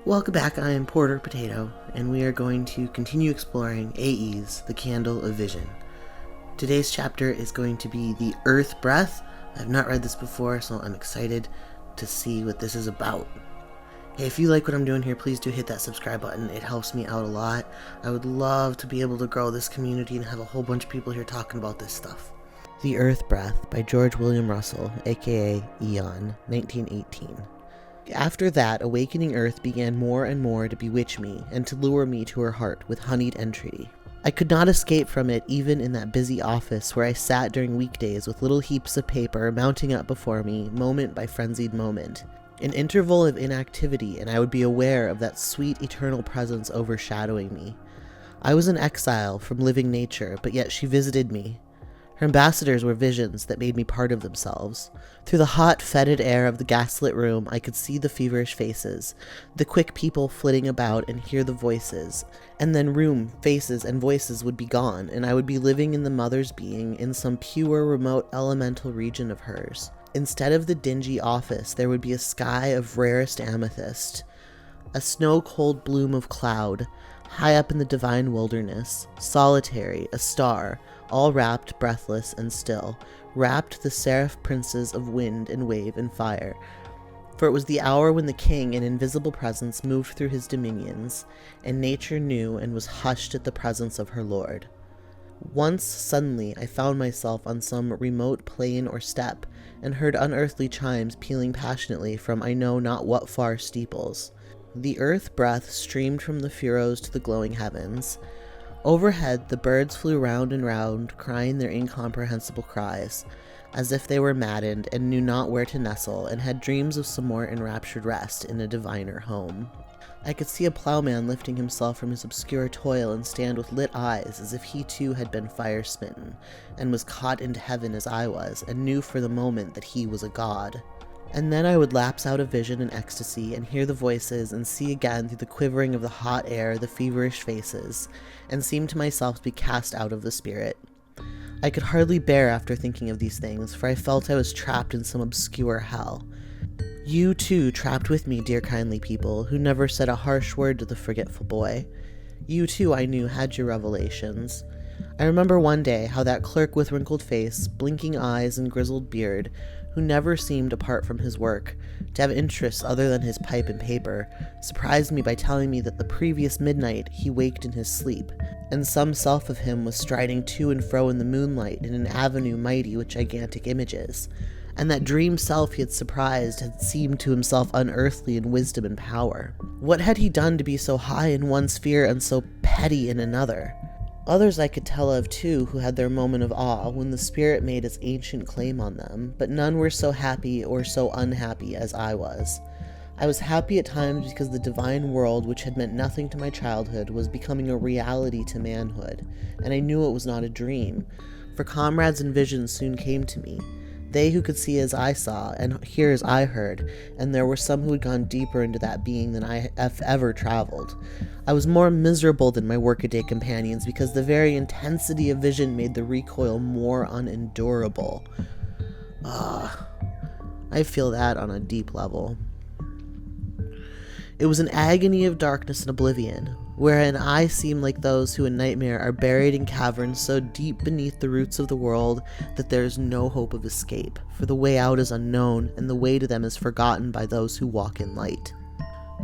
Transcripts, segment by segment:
Welcome back, I am Porter Potato, and we are going to continue exploring AE's The Candle of Vision. Today's chapter is going to be The Earth Breath. I have not read this before, so I'm excited to see what this is about. Hey, if you like what I'm doing here, please do hit that subscribe button. It helps me out a lot. I would love to be able to grow this community and have a whole bunch of people here talking about this stuff. The Earth Breath by George William Russell, aka Eon, 1918. After that, awakening earth began more and more to bewitch me and to lure me to her heart with honeyed entreaty. I could not escape from it even in that busy office where I sat during weekdays with little heaps of paper mounting up before me, moment by frenzied moment. An interval of inactivity, and I would be aware of that sweet eternal presence overshadowing me. I was in exile from living nature, but yet she visited me. Her ambassadors were visions that made me part of themselves. Through the hot, fetid air of the gaslit room, I could see the feverish faces, the quick people flitting about, and hear the voices. And then room, faces, and voices would be gone, and I would be living in the mother's being in some pure, remote, elemental region of hers. Instead of the dingy office, there would be a sky of rarest amethyst, a snow-cold bloom of cloud, high up in the divine wilderness, solitary, a star, all wrapped, breathless, and still, wrapped the seraph princes of wind and wave and fire. For it was the hour when the king, an invisible presence, moved through his dominions, and nature knew and was hushed at the presence of her lord. Once, suddenly, I found myself on some remote plain or steppe, and heard unearthly chimes pealing passionately from I know not what far steeples. The earth breath streamed from the furrows to the glowing heavens. Overhead, the birds flew round and round, crying their incomprehensible cries, as if they were maddened and knew not where to nestle, and had dreams of some more enraptured rest in a diviner home. I could see a ploughman lifting himself from his obscure toil and stand with lit eyes, as if he too had been fire-smitten, and was caught into heaven as I was, and knew for the moment that he was a god. And then I would lapse out of vision and ecstasy, and hear the voices, and see again through the quivering of the hot air the feverish faces, and seem to myself to be cast out of the spirit. I could hardly bear after thinking of these things, for I felt I was trapped in some obscure hell. You too trapped with me, dear kindly people, who never said a harsh word to the forgetful boy. You too, I knew, had your revelations. I remember one day how that clerk with wrinkled face, blinking eyes, and grizzled beard, who never seemed, apart from his work, to have interests other than his pipe and paper, surprised me by telling me that the previous midnight he waked in his sleep, and some self of him was striding to and fro in the moonlight in an avenue mighty with gigantic images, and that dream self he had surprised had seemed to himself unearthly in wisdom and power. What had he done to be so high in one sphere and so petty in another? Others I could tell of, too, who had their moment of awe when the spirit made its ancient claim on them, but none were so happy or so unhappy as I was. I was happy at times because the divine world, which had meant nothing to my childhood, was becoming a reality to manhood, and I knew it was not a dream, for comrades and visions soon came to me, they who could see as I saw, and hear as I heard, and there were some who had gone deeper into that being than I have ever traveled. I was more miserable than my workaday companions because the very intensity of vision made the recoil more unendurable. I feel that on a deep level. It was an agony of darkness and oblivion, wherein I seemed like those who in nightmare are buried in caverns so deep beneath the roots of the world that there is no hope of escape, for the way out is unknown, and the way to them is forgotten by those who walk in light.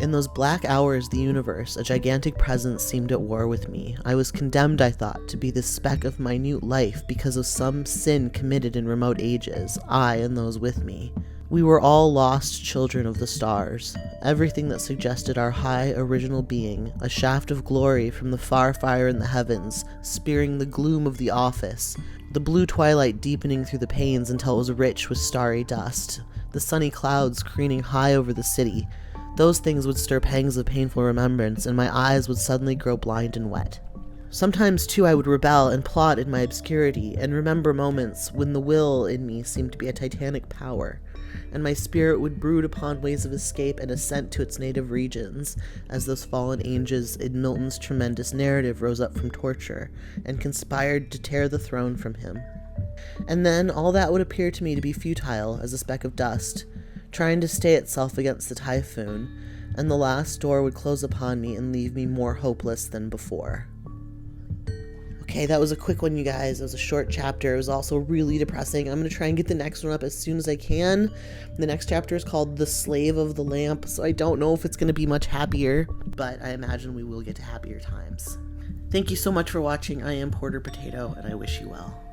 In those black hours the universe, a gigantic presence, seemed at war with me. I was condemned, I thought, to be the speck of minute life because of some sin committed in remote ages, I and those with me. We were all lost children of the stars. Everything that suggested our high original being, a shaft of glory from the far fire in the heavens, spearing the gloom of the office, the blue twilight deepening through the panes until it was rich with starry dust, the sunny clouds careening high over the city. Those things would stir pangs of painful remembrance, and my eyes would suddenly grow blind and wet. Sometimes, too, I would rebel and plot in my obscurity, and remember moments when the will in me seemed to be a titanic power, and my spirit would brood upon ways of escape and ascent to its native regions, as those fallen angels in Milton's tremendous narrative rose up from torture, and conspired to tear the throne from him. And then all that would appear to me to be futile as a speck of dust, trying to stay itself against the typhoon, and the last door would close upon me and leave me more hopeless than before. Okay, that was a quick one, you guys. It was a short chapter. It was also really depressing. I'm going to try and get the next one up as soon as I can. The next chapter is called The Slave of the Lamp, so I don't know if it's going to be much happier, but I imagine we will get to happier times. Thank you so much for watching. I am Porter Potato, and I wish you well.